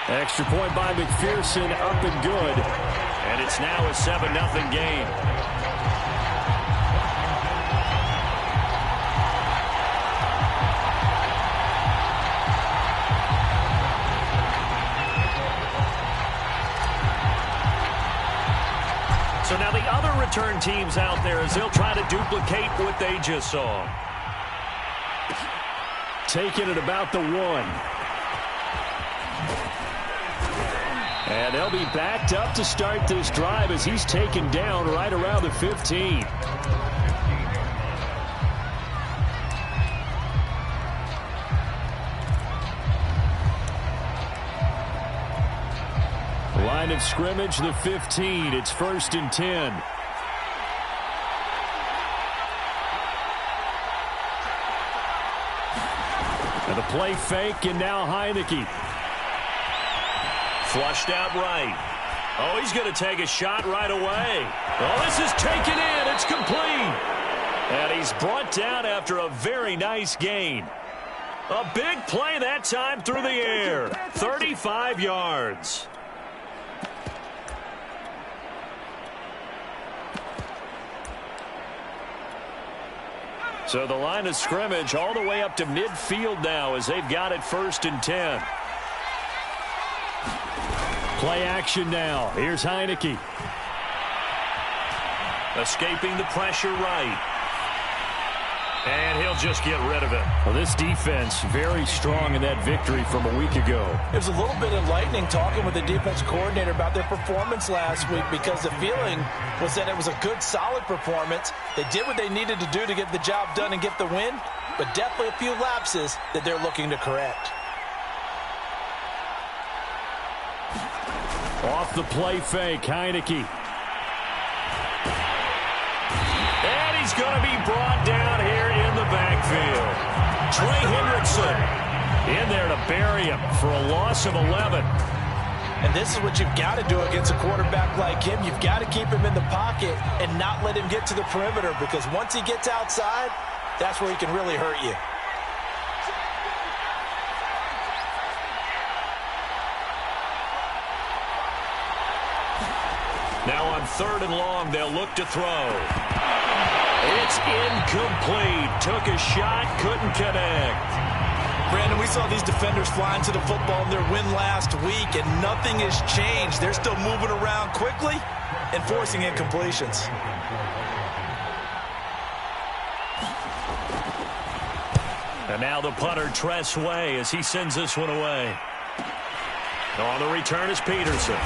Extra point by McPherson, up and good. And it's now a 7-0 game. So now the other return teams out there as they'll try to duplicate what they just saw. Taking it about the 1. And they'll be backed up to start this drive as he's taken down right around the 15. Line of scrimmage, the 15. It's 1st and 10. And the play fake, and now Heineke. Flushed out right. Oh, he's going to take a shot right away. Oh, this is taken in. It's complete. And he's brought down after a very nice gain. A big play that time through the air. 35 yards. So the line of scrimmage all the way up to midfield now as they've got it 1st and 10. Play action now. Here's Heineke. Escaping the pressure right. And he'll just get rid of it. Well, this defense very strong in that victory from a week ago. It was a little bit enlightening talking with the defense coordinator about their performance last week because the feeling was that it was a good, solid performance. They did what they needed to do to get the job done and get the win, but definitely a few lapses that they're looking to correct. Off the play fake, Heineke. And he's going to be brought down here in the backfield. Trey Hendrickson in there to bury him for a loss of 11. And this is what you've got to do against a quarterback like him. You've got to keep him in the pocket and not let him get to the perimeter, because once he gets outside, that's where he can really hurt you. Now on 3rd and long, they'll look to throw. It's incomplete. Took a shot, couldn't connect. Brandon, we saw these defenders flying to the football in their win last week, and nothing has changed. They're still moving around quickly and forcing incompletions. And now the punter, Tress Way, as he sends this one away. On the return is Peterson.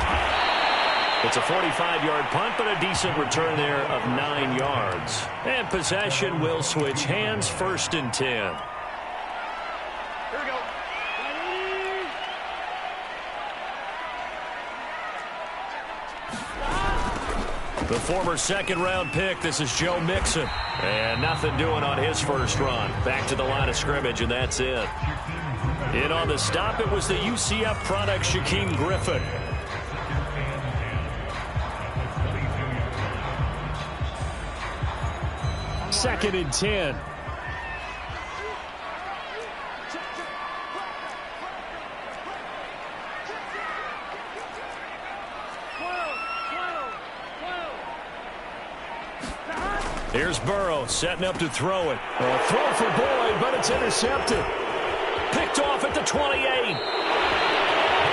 It's a 45-yard punt, but a decent return there of 9 yards. And possession will switch hands, 1st and 10. Here we go. The former second-round pick, this is Joe Mixon. And nothing doing on his first run. Back to the line of scrimmage, and that's it. In on the stop, it was the UCF product, Shaquem Griffin. 2nd and 10. Here's Burrow setting up to throw it. A throw for Boyd, but it's intercepted. Picked off at the 28.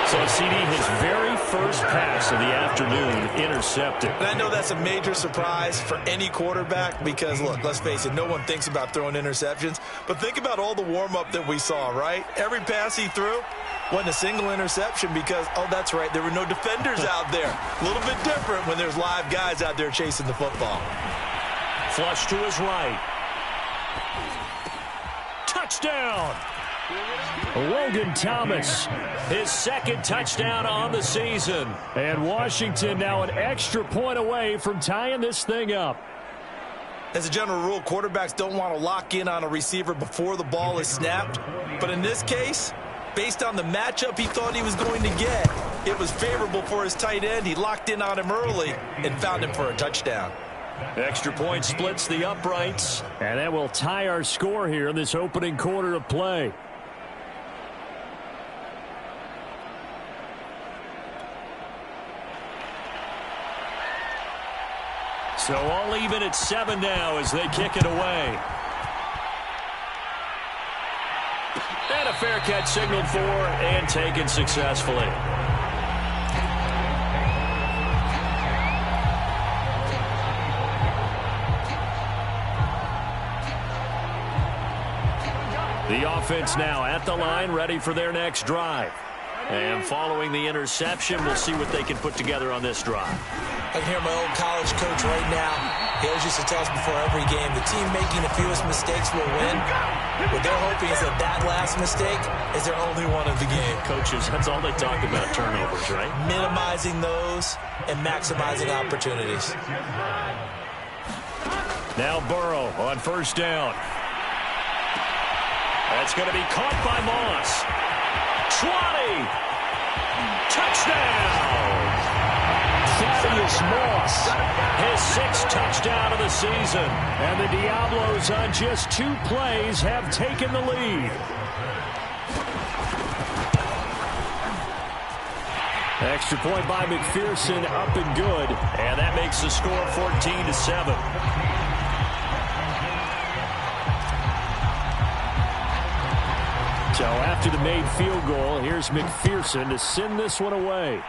So CD, his very first pass of the afternoon, intercepted. And I know that's a major surprise for any quarterback because, look, let's face it, no one thinks about throwing interceptions. But think about all the warm-up that we saw, right? Every pass he threw wasn't a single interception because, oh, that's right, there were no defenders out there. A little bit different when there's live guys out there chasing the football. Flush to his right. Touchdown! Logan Thomas, his 2nd touchdown on the season. And Washington now an extra point away from tying this thing up. As a general rule, quarterbacks don't want to lock in on a receiver before the ball is snapped. But in this case, based on the matchup he thought he was going to get, it was favorable for his tight end. He locked in on him early and found him for a touchdown. Extra point splits the uprights. And that will tie our score here in this opening quarter of play. So all even at 7 now as they kick it away. And a fair catch signaled for and taken successfully. The offense now at the line, ready for their next drive. And following the interception, we'll see what they can put together on this drive. I can hear my old college coach right now. He always used to tell us before every game, the team making the fewest mistakes will win. What they're hoping is that that last mistake is their only one of the game. Coaches, that's all they talk about, turnovers, right? Minimizing those and maximizing opportunities. Now Burrow on first down. That's going to be caught by Moss. 20. Touchdown. Thaddeus Moss. His 6th touchdown of the season. And the Diablos on just 2 plays have taken the lead. Extra point by McPherson, up and good. And that makes the score 14-7. So after the made field goal, here's McPherson to send this one away.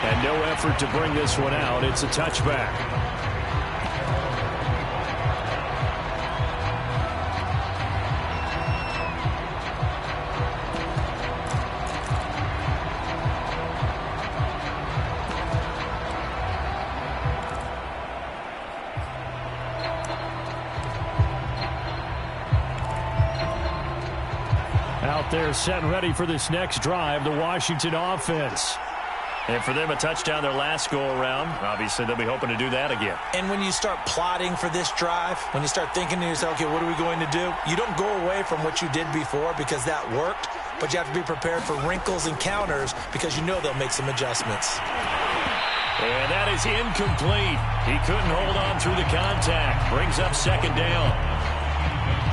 And no effort to bring this one out. It's a touchback. Out there set and ready for this next drive, the Washington offense. And for them, a touchdown their last go-around. Obviously, they'll be hoping to do that again. And when you start plotting for this drive, when you start thinking to yourself, okay, what are we going to do? You don't go away from what you did before because that worked, but you have to be prepared for wrinkles and counters because you know they'll make some adjustments. And that is incomplete. He couldn't hold on through the contact. Brings up second down.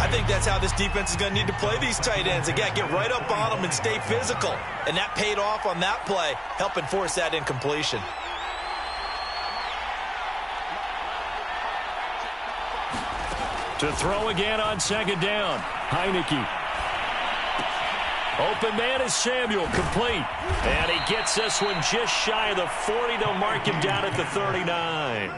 I think that's how this defense is going to need to play these tight ends. Again, get right up on them and stay physical. And that paid off on that play, helping force that incompletion. To throw again on second down. Heineke. Open man is Samuel, complete. And he gets this one just shy of the 40. They'll mark him down at the 39.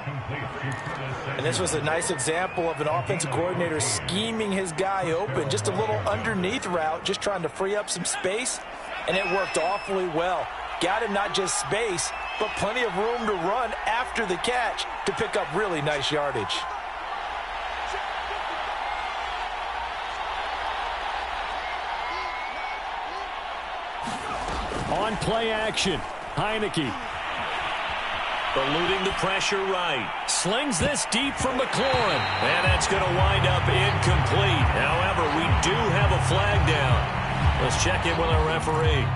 And this was a nice example of an offensive coordinator scheming his guy open. Just a little underneath route, just trying to free up some space. And it worked awfully well. Got him not just space, but plenty of room to run after the catch to pick up really nice yardage. On play action, Heineke. Eluding the pressure right. Slings this deep from McLaurin. And that's going to wind up incomplete. However, we do have a flag down. Let's check in with our referee.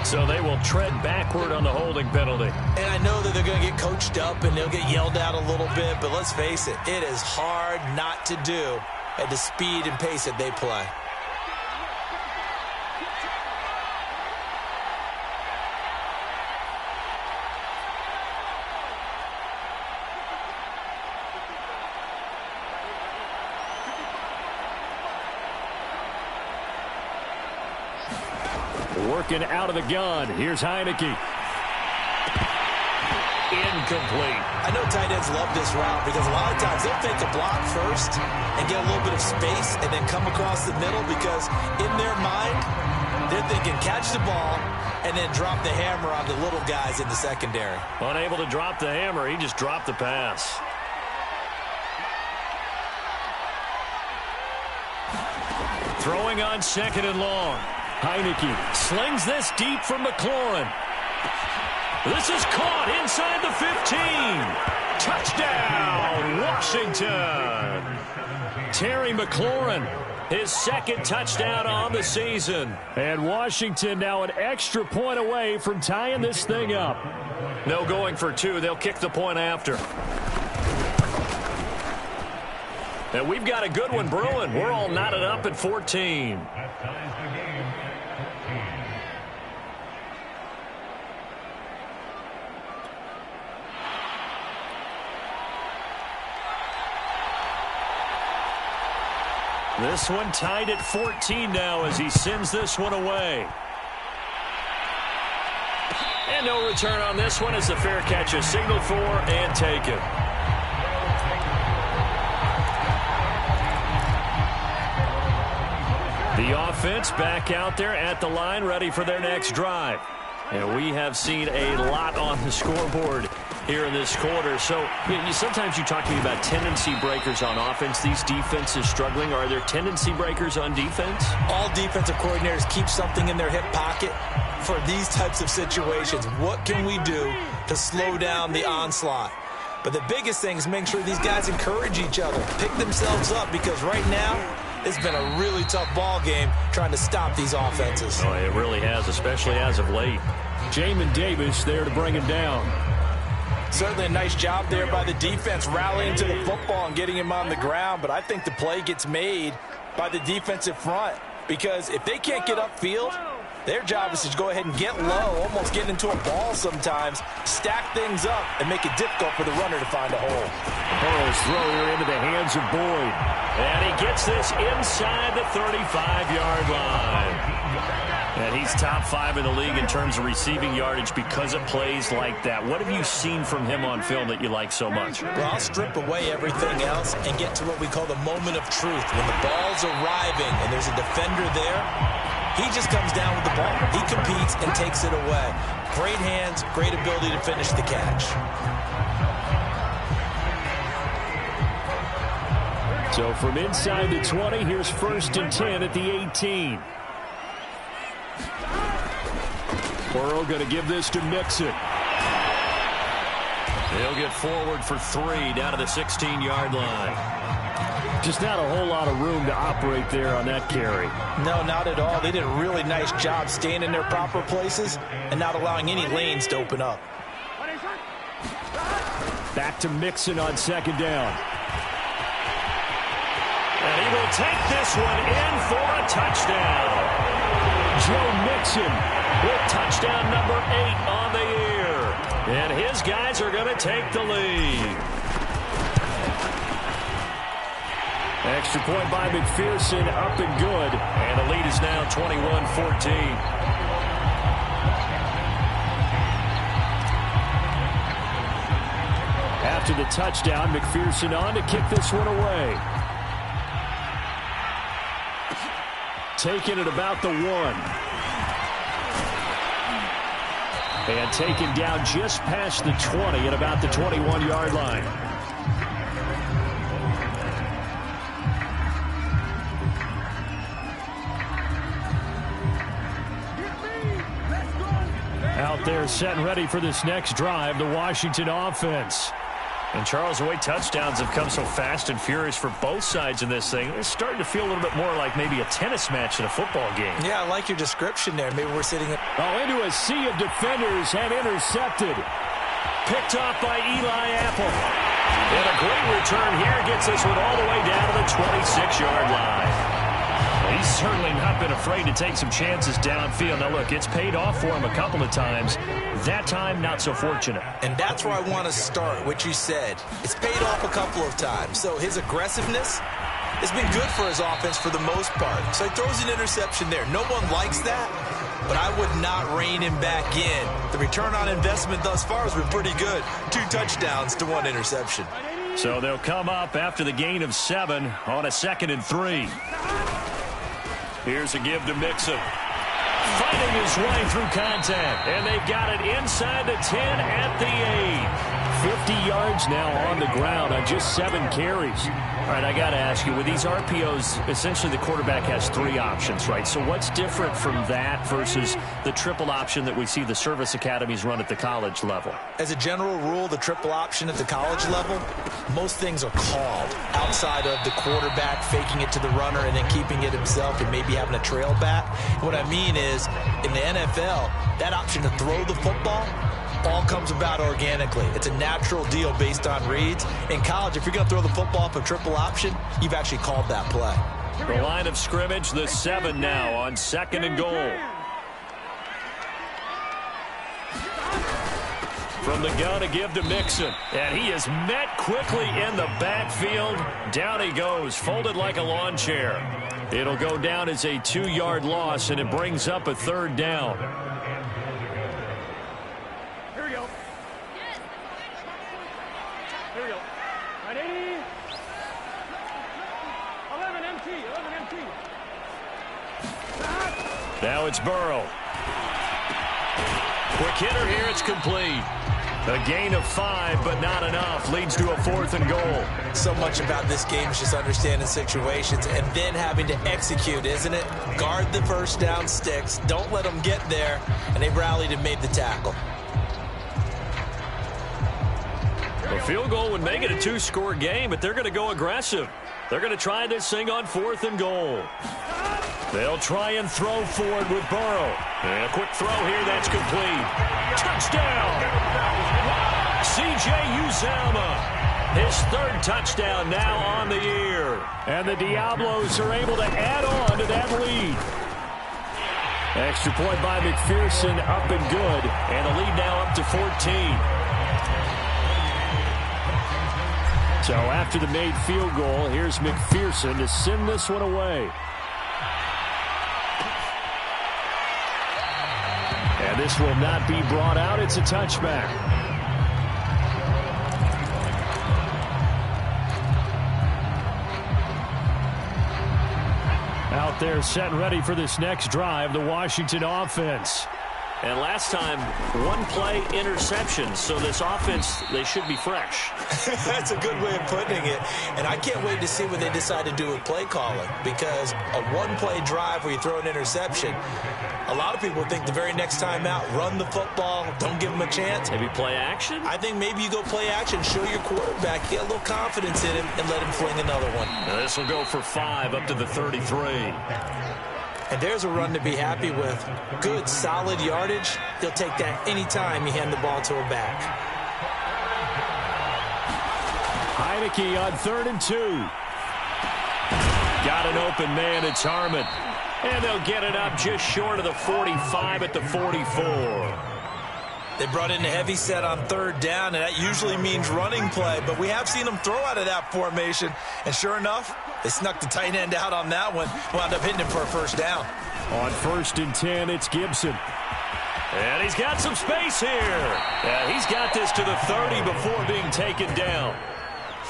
So they will tread backward on the holding penalty. And I know that they're going to get coached up and they'll get yelled at a little bit, but let's face it, it is hard not to do at the speed and pace that they play. Working out of the gun. Here's Heineke. Incomplete. I know tight ends love this route because a lot of times they'll take a block first and get a little bit of space and then come across the middle because in their mind, they're thinking catch the ball and then drop the hammer on the little guys in the secondary. Unable to drop the hammer, he just dropped the pass. Throwing on second and long. Heineke slings this deep from McLaurin. This is caught inside the 15. Touchdown, Washington. Terry McLaurin, his 2nd touchdown on the season. And Washington now an extra point away from tying this thing up. No going for 2. They'll kick the point after. And we've got a good one brewing. We're all knotted up at 14. This one tied at 14 now as he sends this one away. And no return on this one as the fair catch is signaled for and taken. The offense back out there at the line, ready for their next drive. And we have seen a lot on the scoreboard here in this quarter. So sometimes you talk to me about tendency breakers on offense. These defenses struggling. Are there tendency breakers on defense? All defensive coordinators keep something in their hip pocket for these types of situations. What can we do to slow down the onslaught? But the biggest thing is make sure these guys encourage each other, pick themselves up, because right now it's been a really tough ball game trying to stop these offenses. Oh, it really has, especially as of late. Jamin Davis there to bring him down. Certainly a nice job there by the defense rallying to the football and getting him on the ground, but I think the play gets made by the defensive front, because if they can't get upfield, their job is to go ahead and get low, almost get into a ball sometimes, stack things up, and make it difficult for the runner to find a hole. Burrow's throw here into the hands of Boyd. And he gets this inside the 35-yard line. And he's top 5 in the league in terms of receiving yardage because of plays like that. What have you seen from him on film that you like so much? Well, I'll strip away everything else and get to what we call the moment of truth. When the ball's arriving and there's a defender there, he just comes down with the ball. He competes and takes it away. Great hands, great ability to finish the catch. So from inside the 20, here's 1st and 10 at the 18. Burrow going to give this to Mixon. He'll get forward for 3 down to the 16-yard line. Just not a whole lot of room to operate there on that carry. No, not at all. They did a really nice job staying in their proper places and not allowing any lanes to open up. Back to Mixon on 2nd down. And he will take this one in for a touchdown. Joe Mixon with touchdown number 8 on the year. And his guys are going to take the lead. Extra point by McPherson, up and good. And the lead is now 21-14. After the touchdown, McPherson on to kick this one away. Taken at about the 1. And taken down just past the 20 at about the 21-yard line. Out there set and ready for this next drive, the Washington offense. And Charles, the way touchdowns have come so fast and furious for both sides in this thing, it's starting to feel a little bit more like maybe a tennis match in a football game. Yeah, I like your description there. Maybe we're sitting into a sea of defenders and intercepted. Picked off by Eli Apple. And a great return here gets this one all the way down to the 26-yard line. He's certainly not been afraid to take some chances downfield. Now, look, it's paid off for him a couple of times. That time, not so fortunate. And that's where I want to start, what you said. It's paid off a couple of times. So his aggressiveness has been good for his offense for the most part. So he throws an interception there. No one likes that, but I would not rein him back in. The return on investment thus far has been pretty good. 2 touchdowns to 1 interception. So they'll come up after the gain of 7 on a 2nd and 3. Here's a give to Mixon. Fighting his way through contact. And they've got it inside the 10 at the 8. 50 yards now on the ground on just 7 carries. All right, I got to ask you, with these RPOs, essentially the quarterback has 3 options, right? So what's different from that versus the triple option that we see the service academies run at the college level? As a general rule, the triple option at the college level, most things are called outside of the quarterback faking it to the runner and then keeping it himself and maybe having a trail back. What I mean is, in the NFL, that option to throw the football all comes about organically. It's a natural deal based on reads. In college, if you're going to throw the football off a triple option, you've actually called that play. The line of scrimmage, the 7 now on 2nd and goal. From the gun to give to Mixon. And he is met quickly in the backfield. Down he goes, folded like a lawn chair. It'll go down as a 2-yard loss, and it brings up a 3rd down. Here we go. Here we go. 980. 11 MT. 11 MT. Now it's Burrow. Quick hitter here. It's complete. A gain of 5, but not enough. Leads to a 4th and goal. So much about this game is just understanding situations and then having to execute, isn't it? Guard the first down sticks. Don't let them get there. And they rallied and made the tackle. A field goal would make it a 2-score game, but they're going to go aggressive. They're going to try this thing on 4th and goal. They'll try and throw forward with Burrow. And a quick throw here. That's complete. Touchdown! C.J. Uzomah. His 3rd touchdown now on the year. And the Diablos are able to add on to that lead. Extra point by McPherson, up and good. And the lead now up to 14. So after the made field goal, here's McPherson to send this one away. And this will not be brought out. It's a touchback. Out there set and ready for this next drive, the Washington offense. And last time, 1-play interception. So this offense, they should be fresh. That's a good way of putting it. And I can't wait to see what they decide to do with play calling. Because a 1-play drive where you throw an interception, a lot of people think the very next time out, run the football, don't give them a chance. Maybe play action? I think maybe you go play action, show your quarterback, get a little confidence in him, and let him fling another one. Now this will go for 5 up to the 33. And there's a run to be happy with. Good, solid yardage. He'll take that anytime you hand the ball to a back. Heineke on 3rd and 2. Got an open man. It's Harmon. And they'll get it up just short of the 45 at the 44. They brought in a heavy set on 3rd down, and that usually means running play. But we have seen them throw out of that formation. And sure enough, they snuck the tight end out on that one. Wound up hitting him for a 1st down. On 1st and 10, it's Gibson. And he's got some space here. And he's got this to the 30 before being taken down.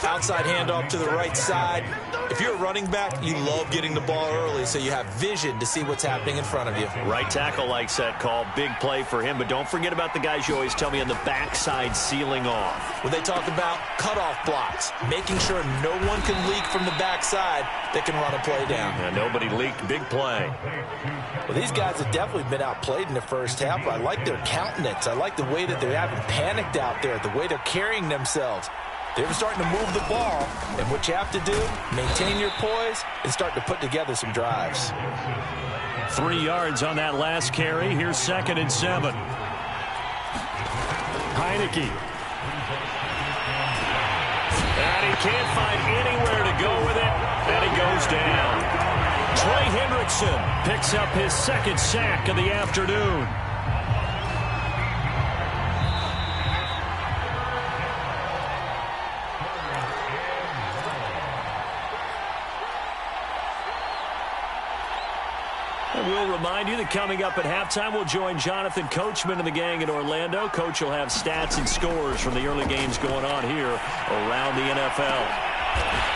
Outside handoff to the right side. If you're a running back, you love getting the ball early so you have vision to see what's happening in front of you. Right tackle likes that call. Big play for him. But don't forget about the guys you always tell me on the backside sealing off. When they talk about cutoff blocks, making sure no one can leak from the backside that can run a play down. Yeah, nobody leaked. Big play. Well, these guys have definitely been outplayed in the first half. I like their countenance. I like the way that they haven't panicked out there, the way they're carrying themselves. They're starting to move the ball, and what you have to do, maintain your poise and start to put together some drives. 3 yards on that last carry. Here's 2nd and 7. Heineke. And he can't find anywhere to go with it, and he goes down. Trey Hendrickson picks up his 2nd sack of the afternoon. We'll remind you that coming up at halftime, we'll join Jonathan Coachman and the gang in Orlando. Coach will have stats and scores from the early games going on here around the NFL.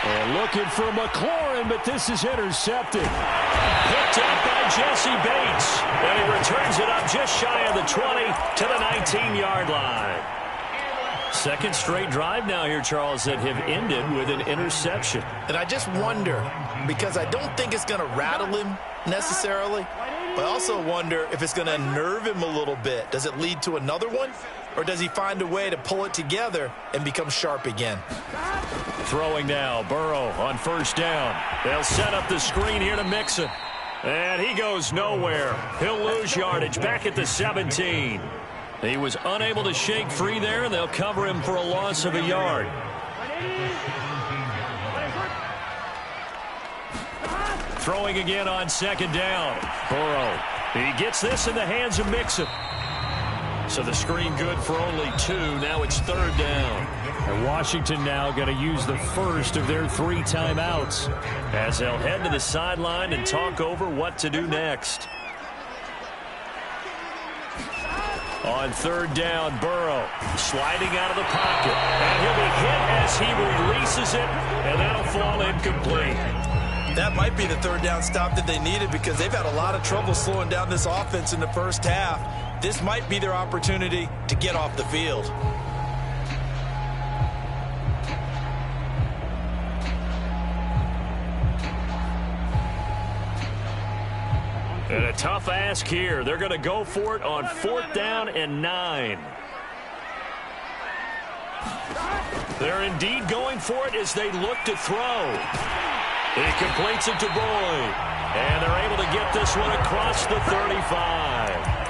And looking for McLaurin, but this is intercepted. Picked up by Jesse Bates. And he returns it up just shy of the 20 to the 19-yard line. 2nd straight drive now here, Charles, that have ended with an interception. And I just wonder, because I don't think it's going to rattle him necessarily, but I also wonder if it's going to unnerve him a little bit. Does it lead to another one, or does he find a way to pull it together and become sharp again? Throwing now, Burrow on 1st down. They'll set up the screen here to Mixon. And he goes nowhere. He'll lose yardage back at the 17. He was unable to shake free there, and they'll cover him for a loss of a yard. Throwing again on 2nd down. Burrow. He gets this in the hands of Mixon. So the screen good for only 2. Now it's 3rd down. And Washington now going to use the first of their 3 timeouts as they'll head to the sideline and talk over what to do next. On 3rd down, Burrow sliding out of the pocket. And he'll be hit as he releases it, and that'll fall incomplete. That might be the 3rd down stop that they needed because they've had a lot of trouble slowing down this offense in the first half. This might be their opportunity to get off the field. And a tough ask here. They're going to go for it on 4th down and 9. They're indeed going for it as they look to throw. He completes it to Boyd. And they're able to get this one across the 35.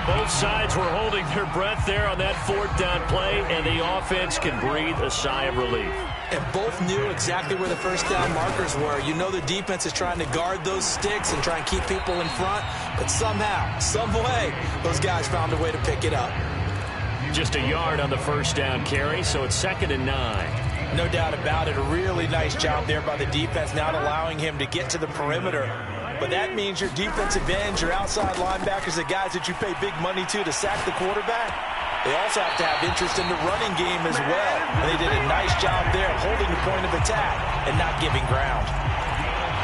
Both sides were holding their breath there on that 4th down play, and the offense can breathe a sigh of relief. And both knew exactly where the first down markers were. You know the defense is trying to guard those sticks and try and keep people in front, but somehow, some way, those guys found a way to pick it up. Just a yard on the first down carry, so it's 2nd and 9. No doubt about it. A really nice job there by the defense, not allowing him to get to the perimeter. But that means your defensive ends, your outside linebackers, the guys that you pay big money to sack the quarterback, they also have to have interest in the running game as well. And they did a nice job there holding the point of attack and not giving ground.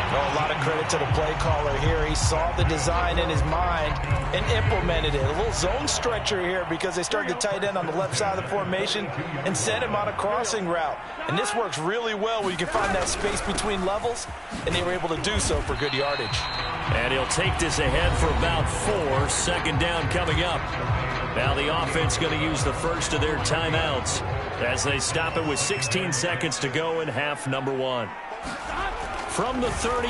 Well, a lot of credit to the play caller here. He saw the design in his mind and implemented it. A little zone stretcher here because they started the tight end on the left side of the formation and sent him on a crossing route. And this works really well when you can find that space between levels, and they were able to do so for good yardage. And he'll take this ahead for about 4. 2nd down coming up. Now the offense going to use the first of their timeouts as they stop it with 16 seconds to go in half number 1. From the 38,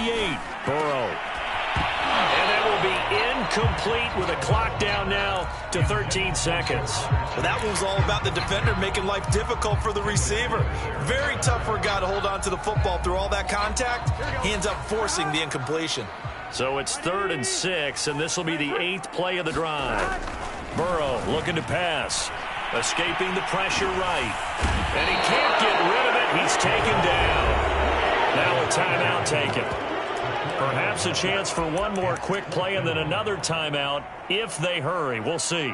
Burrow. And that will be incomplete with a clock down now to 13 seconds. Well, that one was all about the defender making life difficult for the receiver. Very tough for a guy to hold on to the football through all that contact. He ends up forcing the incompletion. So it's 3rd and 6, and this will be the 8th play of the drive. Burrow looking to pass. Escaping the pressure right. And he can't get rid of it. He's taken down. Now a timeout taken. Perhaps a chance for one more quick play and then another timeout if they hurry. We'll see.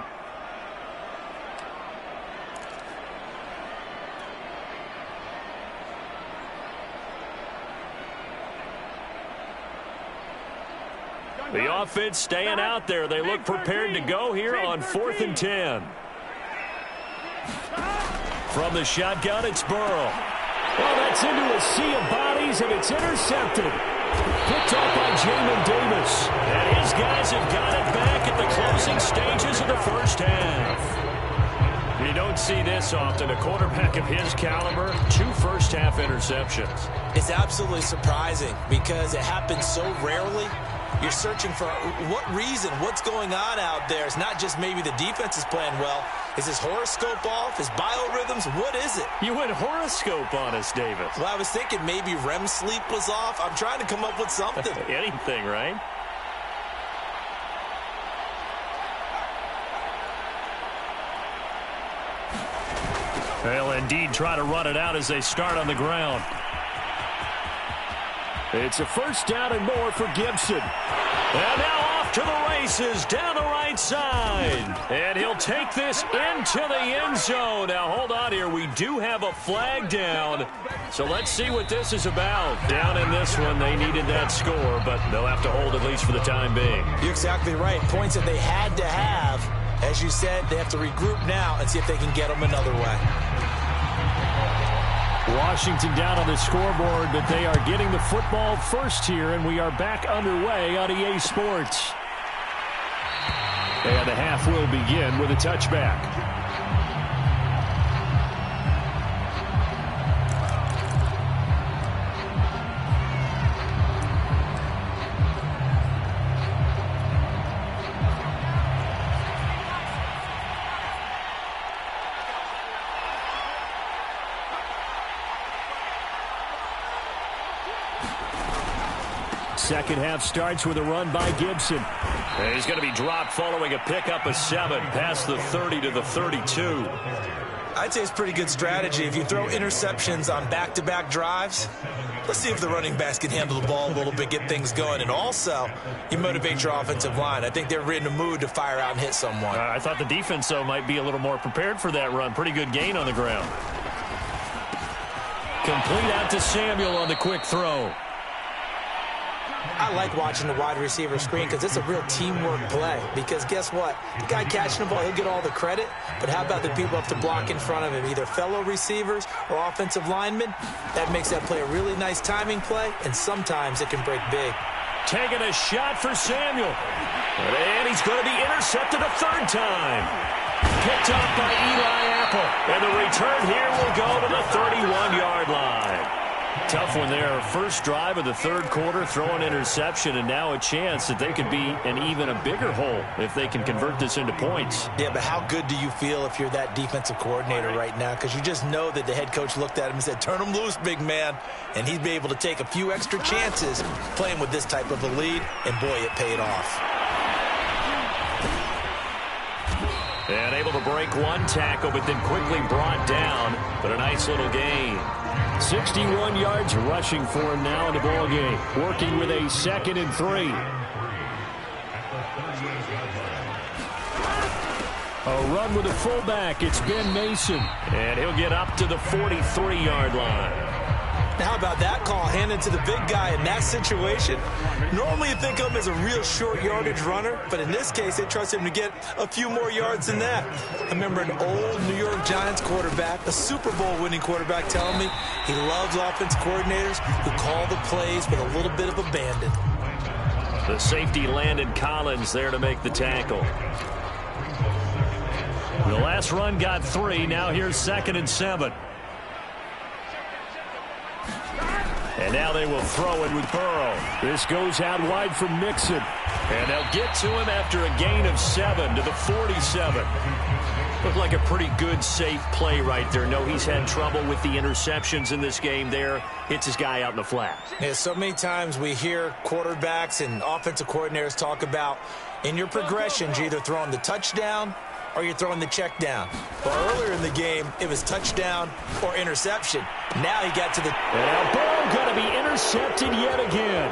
The offense staying out there. They look prepared to go here on 4th and 10. From the shotgun, it's Burrow. Well, that's into a sea of bodies, and it's intercepted. Picked off by Jamin Davis. And his guys have got it back at the closing stages of the first half. You don't see this often. A quarterback of his caliber, 2 first-half interceptions. It's absolutely surprising because it happens so rarely. You're searching for what reason, what's going on out there. It's not just maybe the defense is playing well. Is his horoscope off? His biorhythms? What is it? You went horoscope on us, Davis. Well, I was thinking maybe REM sleep was off. I'm trying to come up with something. Anything, right? They'll indeed try to run it out as they start on the ground. It's a first down and more for Gibson. And now off to the races down the right side. And he'll take this into the end zone. Now, hold on here. We do have a flag down. So let's see what this is about. Down in this one, they needed that score, but they'll have to hold at least for the time being. You're exactly right. Points that they had to have. As you said, they have to regroup now and see if they can get them another way. Washington down on the scoreboard, but they are getting the football first here, and we are back underway on EA Sports. And the half will begin with a touchback. Second half starts with a run by Gibson. And he's going to be dropped following a pickup of 7 past the 30 to the 32. I'd say it's pretty good strategy. If you throw interceptions on back-to-back drives, let's see if the running backs can handle the ball a little bit, get things going. And also, you motivate your offensive line. I think they're in the mood to fire out and hit someone. I thought the defense, though, might be a little more prepared for that run. Pretty good gain on the ground. Complete out to Samuel on the quick throw. I like watching the wide receiver screen because it's a real teamwork play. Because guess what? The guy catching the ball, he'll get all the credit. But how about the people up to block in front of him, either fellow receivers or offensive linemen? That makes that play a really nice timing play, and sometimes it can break big. Taking a shot for Samuel. And he's going to be intercepted a third time. Picked up by Eli Apple. And the return here will go to the 31-yard line. Tough one there. First drive of the third quarter, throw an interception, and now a chance that they could be in even a bigger hole if they can convert this into points. Yeah, but how good do you feel if you're that defensive coordinator right now? Because you just know that the head coach looked at him and said, turn him loose, big man. And he'd be able to take a few extra chances playing with this type of a lead, and boy, it paid off. And able to break one tackle, but then quickly brought down. But a nice little gain. 61 yards rushing for him now in the ball game. Working with a 2nd and 3. A run with a fullback. It's Ben Mason. And he'll get up to the 43-yard line. Now, how about that call handed to the big guy in that situation? Normally you think of him as a real short yardage runner, but in this case they trust him to get a few more yards than that. I remember an old New York Giants quarterback, a Super Bowl winning quarterback, telling me he loves offense coordinators who call the plays with a little bit of abandon. The safety Landon Collins there to make the tackle. The last run got 3. Now here's 2nd and 7. And now they will throw it with Burrow. This goes out wide from Mixon. And they'll get to him after a gain of 7 to the 47. Looked like a pretty good, safe play right there. No, he's had trouble with the interceptions in this game there. Hits his guy out in the flat. Yeah, so many times we hear quarterbacks and offensive coordinators talk about in your progressions, you're either throwing the touchdown or you're throwing the check down. Well, earlier in the game, it was touchdown or interception. Now he got to the... And now ball going to be intercepted yet again.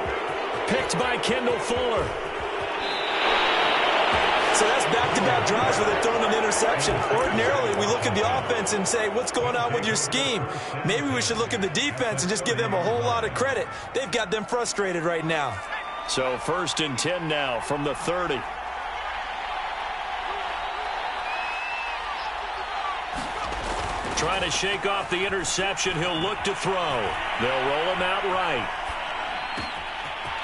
Picked by Kendall Fuller. So that's back-to-back drives where they're throwing an interception. Ordinarily, we look at the offense and say, what's going on with your scheme? Maybe we should look at the defense and just give them a whole lot of credit. They've got them frustrated right now. So 1st and 10 now from the 30. Trying to shake off the interception. He'll look to throw. They'll roll him out right.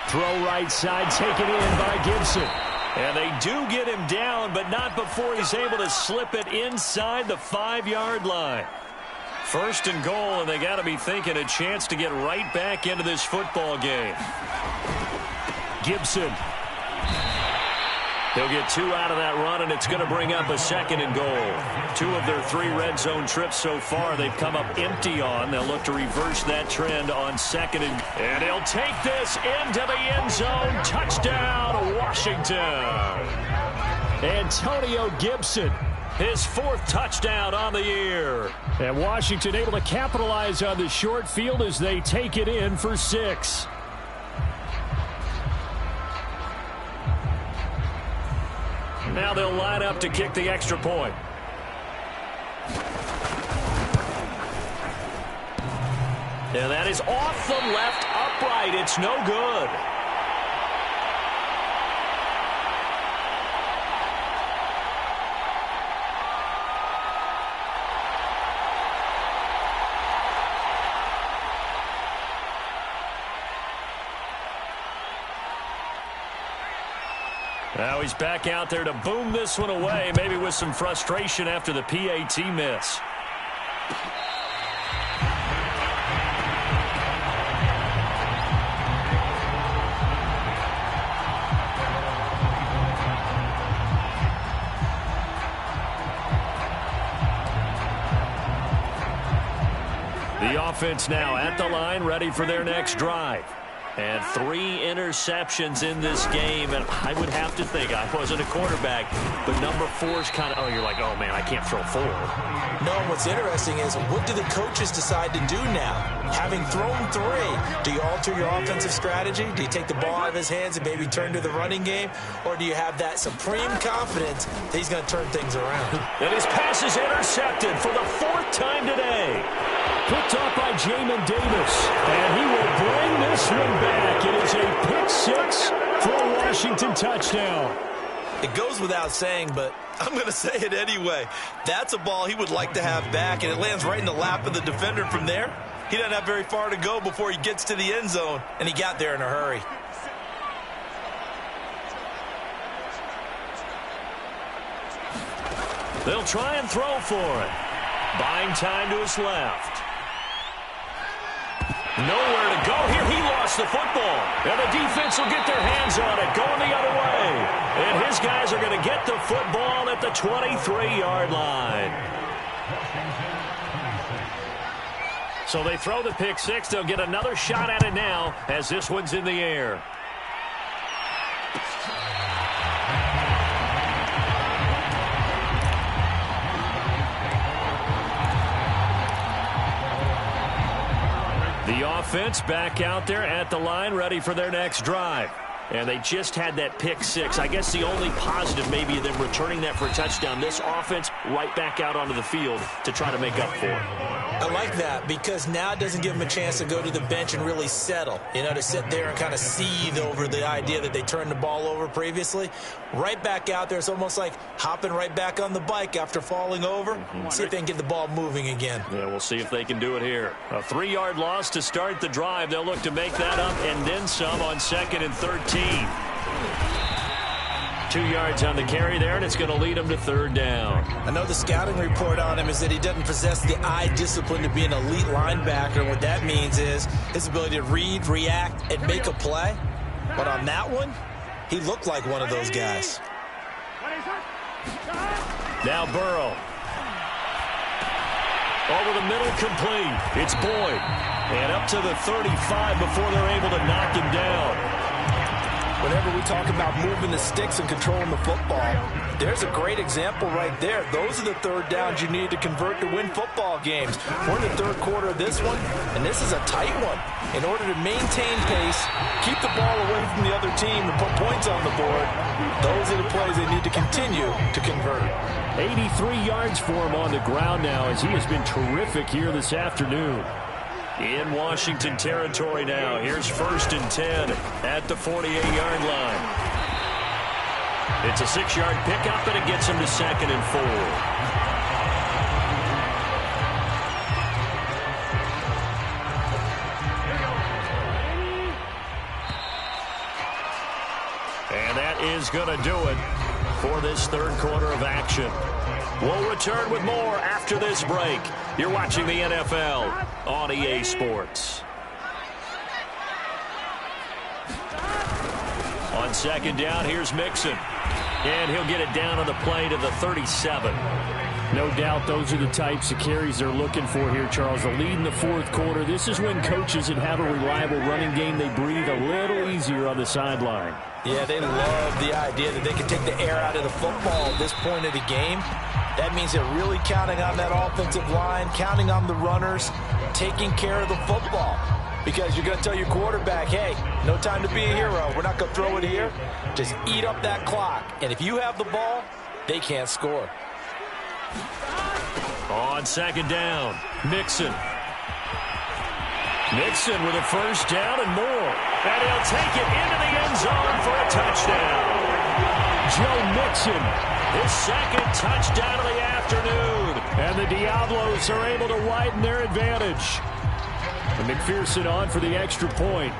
Throw right side, taken in by Gibson. And they do get him down, but not before he's able to slip it inside the 5-yard line. 1st and goal, and they got to be thinking a chance to get right back into this football game. Gibson. He'll get 2 out of that run, and it's going to bring up a 2nd and goal. 2 of their 3 red zone trips so far they've come up empty on. They'll look to reverse that trend on 2nd. And he'll take this into the end zone. Touchdown, Washington. Antonio Gibson. His 4th touchdown on the year. And Washington able to capitalize on the short field as they take it in for 6. Now they'll line up to kick the extra point. And that is off the left upright. It's no good. Now he's back out there to boom this one away, maybe with some frustration after the PAT miss. The offense now at the line, ready for their next drive. And 3 interceptions in this game, and I would have to think, I wasn't a quarterback, but number 4 is kind of, you're like, oh, man, I can't throw 4. No, what's interesting is, what do the coaches decide to do now? Having thrown 3, do you alter your offensive strategy? Do you take the ball out of his hands and maybe turn to the running game? Or do you have that supreme confidence that he's going to turn things around? And his pass is intercepted for the 4th time today. Picked up by Jamin Davis, and he will bring this one back. It is a pick-6 for a Washington touchdown. It goes without saying, but I'm going to say it anyway. That's a ball he would like to have back, and it lands right in the lap of the defender from there. He doesn't have very far to go before he gets to the end zone, and he got there in a hurry. They'll try and throw for it. Buying time to his left. Nowhere to go here. He lost the football. And the defense will get their hands on it, going the other way. And his guys are going to get the football at the 23-yard line. So they throw the pick 6. They'll get another shot at it now as this one's in the air. The offense back out there at the line, ready for their next drive. And they just had that pick 6. I guess the only positive maybe of them returning that for a touchdown. This offense right back out onto the field to try to make up for it. I like that because now it doesn't give them a chance to go to the bench and really settle, to sit there and kind of seethe over the idea that they turned the ball over previously. Right back out there, it's almost like hopping right back on the bike after falling over. See if they can get the ball moving again. Yeah, we'll see if they can do it here. A 3-yard loss to start the drive. They'll look to make that up and then some on 2nd and 13. 2 yards on the carry there, and it's going to lead him to 3rd down. I know the scouting report on him is that he doesn't possess the eye discipline to be an elite linebacker. And what that means is his ability to read, react, and make a play. But on that one, he looked like one of those guys. Now Burrow. Over the middle, complete. It's Boyd. And up to the 35 before they're able to knock him down. Whenever we talk about moving the sticks and controlling the football, there's a great example right there. Those are the 3rd downs you need to convert to win football games. We're in the 3rd quarter of this one, and this is a tight one. In order to maintain pace, keep the ball away from the other team, and put points on the board, those are the plays they need to continue to convert. 83 yards for him on the ground now as he has been terrific here this afternoon. In Washington territory now. Here's 1st and 10 at the 48-yard line. It's a 6-yard pickup, and it gets him to 2nd and 4. And that is going to do it for this 3rd quarter of action. We'll return with more after this break. You're watching the NFL on EA Sports. On 2nd down, here's Mixon. And he'll get it down on the play to the 37. No doubt those are the types of carries they're looking for here, Charles. The lead in the 4th quarter. This is when coaches that have a reliable running game, they breathe a little easier on the sideline. Yeah, they love the idea that they can take the air out of the football at this point of the game. That means they're really counting on that offensive line, counting on the runners, taking care of the football. Because you're going to tell your quarterback, hey, no time to be a hero. We're not going to throw it here. Just eat up that clock. And if you have the ball, they can't score. On 2nd down, Mixon. Mixon with a 1st down and more. And he'll take it into the end zone for a touchdown. Joe Mixon, his 2nd touchdown of the afternoon. And the Diablos are able to widen their advantage. And McPherson on for the extra point.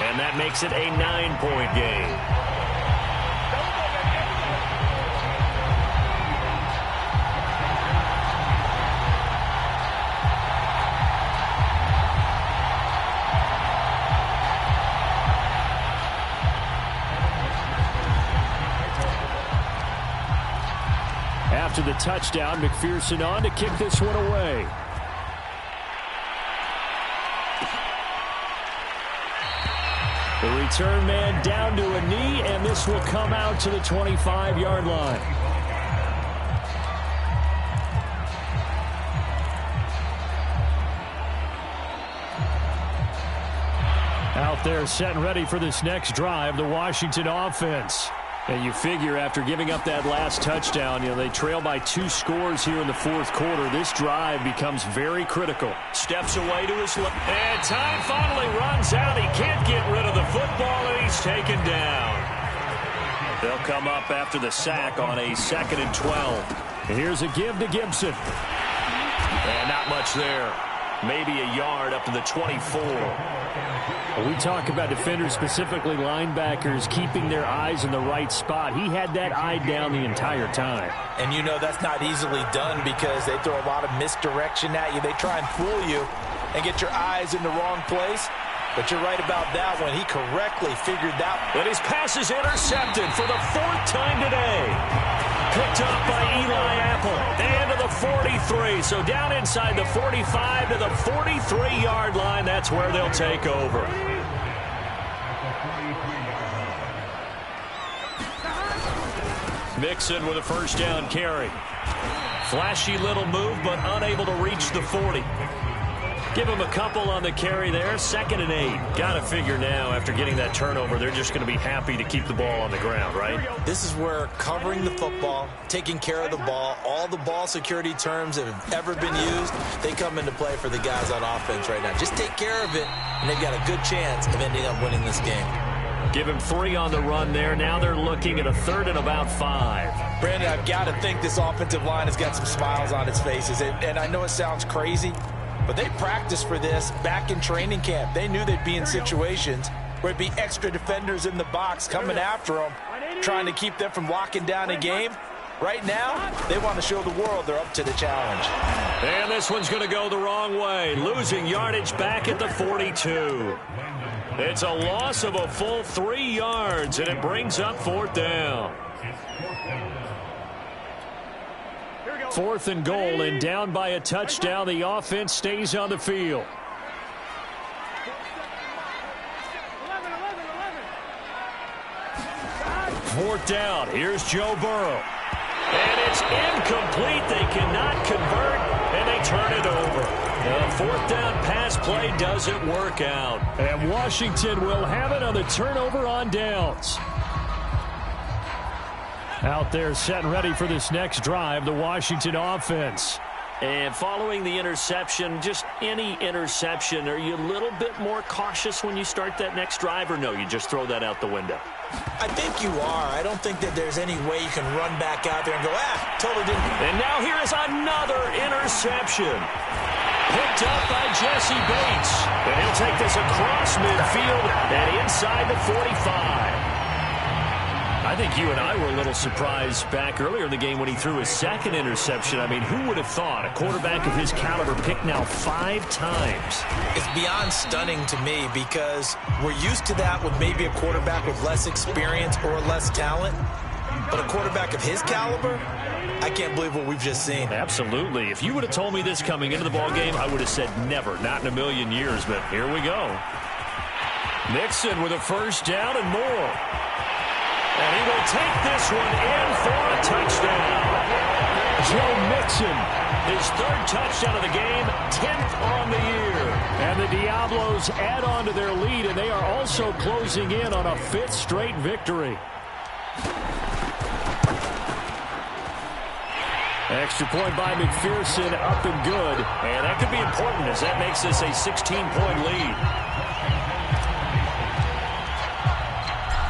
And that makes it a 9-point game. After the touchdown, McPherson on to kick this one away. The return man down to a knee, and this will come out to the 25-yard line. Out there set and ready for this next drive, the Washington offense. And you figure after giving up that last touchdown, they trail by 2 scores here in the fourth quarter. This drive becomes very critical. Steps away to his left. And time finally runs out. He can't get rid of the football, and he's taken down. They'll come up after the sack on a 2nd and 12. Here's a give to Gibson. And not much there. Maybe a yard up to the 24. We talk about defenders, specifically linebackers, keeping their eyes in the right spot. He had that eye down the entire time. And that's not easily done because they throw a lot of misdirection at you. They try and fool you and get your eyes in the wrong place. But you're right about that one. He correctly figured that. But his pass is intercepted for the 4th time today. Picked up by Eli Apple. And to the 43. So down inside the 45 to the 43-yard line. That's where they'll take over. Mixon with a first down carry. Flashy little move, but unable to reach the 40. Give him a couple on the carry there. 2nd and 8. Got to figure now, after getting that turnover, they're just going to be happy to keep the ball on the ground, right? This is where covering the football, taking care of the ball, all the ball security terms that have ever been used, they come into play for the guys on offense right now. Just take care of it, and they've got a good chance of ending up winning this game. Give him 3 on the run there. Now they're looking at a 3rd and about 5. Brandon, I've got to think this offensive line has got some smiles on its faces, and I know it sounds crazy, but they practiced for this back in training camp. They knew they'd be in situations where it'd be extra defenders in the box coming after them, trying to keep them from locking down a game. Right now, they want to show the world they're up to the challenge. And this one's going to go the wrong way, losing yardage back at the 42. It's a loss of a full 3 yards, and it brings up 4th down. 4th and goal, and down by a touchdown. The offense stays on the field. 4th down. Here's Joe Burrow. And it's incomplete. They cannot convert, and they turn it over. The 4th down pass play doesn't work out. And Washington will have it on the turnover on downs. Out there set and ready for this next drive, the Washington offense. And following the interception, just any interception, are you a little bit more cautious when you start that next drive, or no, you just throw that out the window? I think you are. I don't think that there's any way you can run back out there and go, totally didn't. And now here is another interception. Picked up by Jesse Bates. And he'll take this across midfield and inside the 45. I think you and I were a little surprised back earlier in the game when he threw his 2nd interception. I mean, who would have thought a quarterback of his caliber picked now 5 times? It's beyond stunning to me because we're used to that with maybe a quarterback with less experience or less talent. But a quarterback of his caliber, I can't believe what we've just seen. Absolutely. If you would have told me this coming into the ballgame, I would have said never, not in a million years. But here we go. Mixon with a first down and more. And he will take this one in for a touchdown. Joe Mixon, his 3rd touchdown of the game, 10th on the year. And the Diablos add on to their lead, and they are also closing in on a 5th straight victory. Extra point by McPherson, up and good. And that could be important as that makes this a 16-point lead.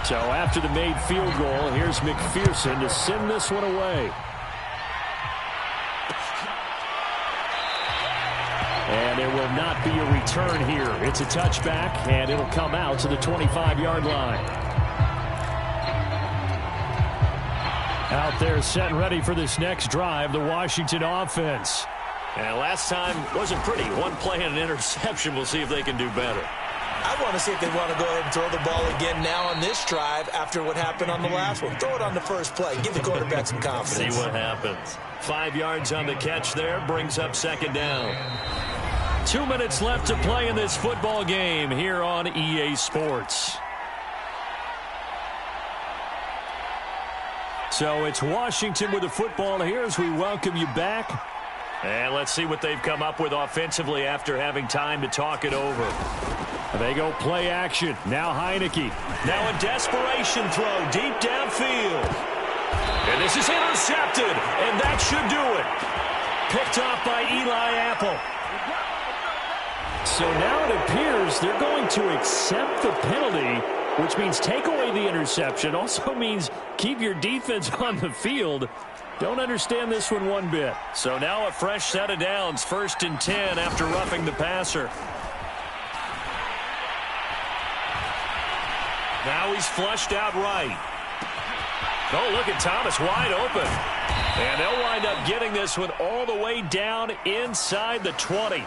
So after the made field goal, here's McPherson to send this one away. And there will not be a return here. It's a touchback, and it'll come out to the 25-yard line. Out there set and ready for this next drive, the Washington offense. And last time wasn't pretty. One play and an interception. We'll see if they can do better. I want to see if they want to go ahead and throw the ball again now on this drive after what happened on the last one. Throw it on the first play. Give the quarterback some confidence. See what happens. 5 yards on the catch there. Brings up 2nd down. 2 minutes left to play in this football game here on EA Sports. So it's Washington with the football here as we welcome you back. And let's see what they've come up with offensively after having time to talk it over. They go play action. Now Heineke. Now a desperation throw deep downfield. And this is intercepted, and that should do it. Picked off by Eli Apple. So now it appears they're going to accept the penalty, which means take away the interception. Also means keep your defense on the field. Don't understand this one bit. So now a fresh set of downs, 1st and 10 after roughing the passer. Now he's flushed out right. Oh, look at Thomas wide open. And they'll wind up getting this one all the way down inside the 20.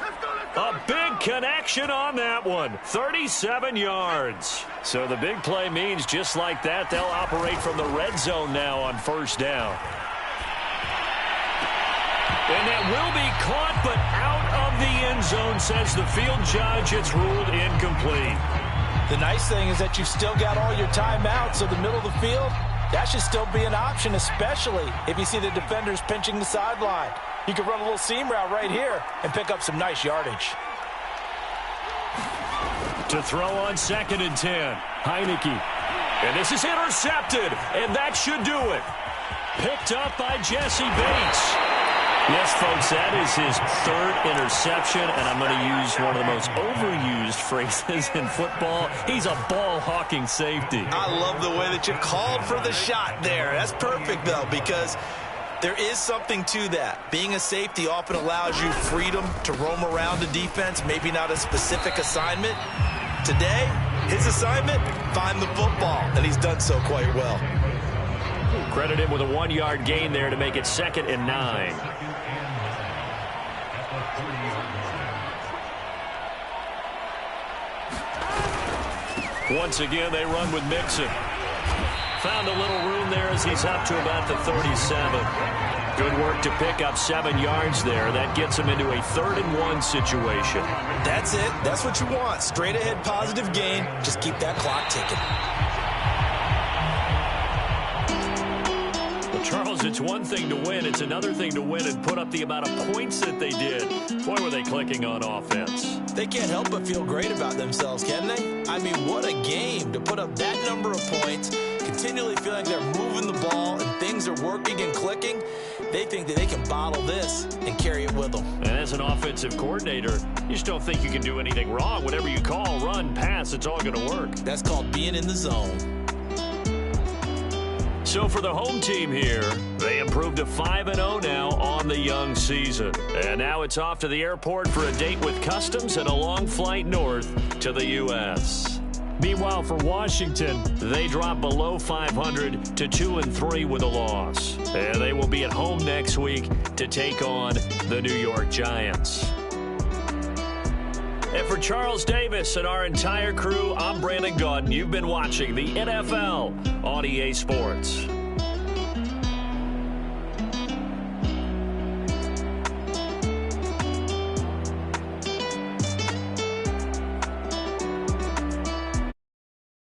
A big connection on that one. 37 yards. So the big play means just like that, they'll operate from the red zone now on 1st down. And that will be caught, but out of the end zone, says the field judge. It's ruled incomplete. The nice thing is that you've still got all your timeouts, so the middle of the field, that should still be an option, especially if you see the defenders pinching the sideline. You can run a little seam route right here and pick up some nice yardage. To throw on 2nd and 10. Heineke. And this is intercepted, and that should do it. Picked up by Jesse Bates. Yes, folks, that is his 3rd interception, and I'm going to use one of the most overused phrases in football. He's a ball-hawking safety. I love the way that you called for the shot there. That's perfect, though, because there is something to that. Being a safety often allows you freedom to roam around the defense, maybe not a specific assignment. Today, his assignment, find the football, and he's done so quite well. Credit him with a 1-yard gain there to make it 2nd and 9. Once again, they run with Mixon. Found a little room there as he's up to about the 37. Good work to pick up 7 yards there. That gets him into a 3rd and 1 situation. That's it. That's what you want. Straight ahead positive gain. Just keep that clock ticking. Well, Charles, it's one thing to win. It's another thing to win and put up the amount of points that they did. Boy, were they clicking on offense. They can't help but feel great about themselves, can they? I mean, what a game to put up that number of points, continually feeling they're moving the ball and things are working and clicking. They think that they can bottle this and carry it with them. And as an offensive coordinator, you just don't think you can do anything wrong. Whatever you call, run, pass, it's all going to work. That's called being in the zone. So for the home team here, they improved to 5-0 now on the young season. And now it's off to the airport for a date with Customs and a long flight north to the U.S. Meanwhile, for Washington, they drop below 500 to 2-3 with a loss. And they will be at home next week to take on the New York Giants. And for Charles Davis and our entire crew, I'm Brandon Gaudin. You've been watching the NFL on EA Sports.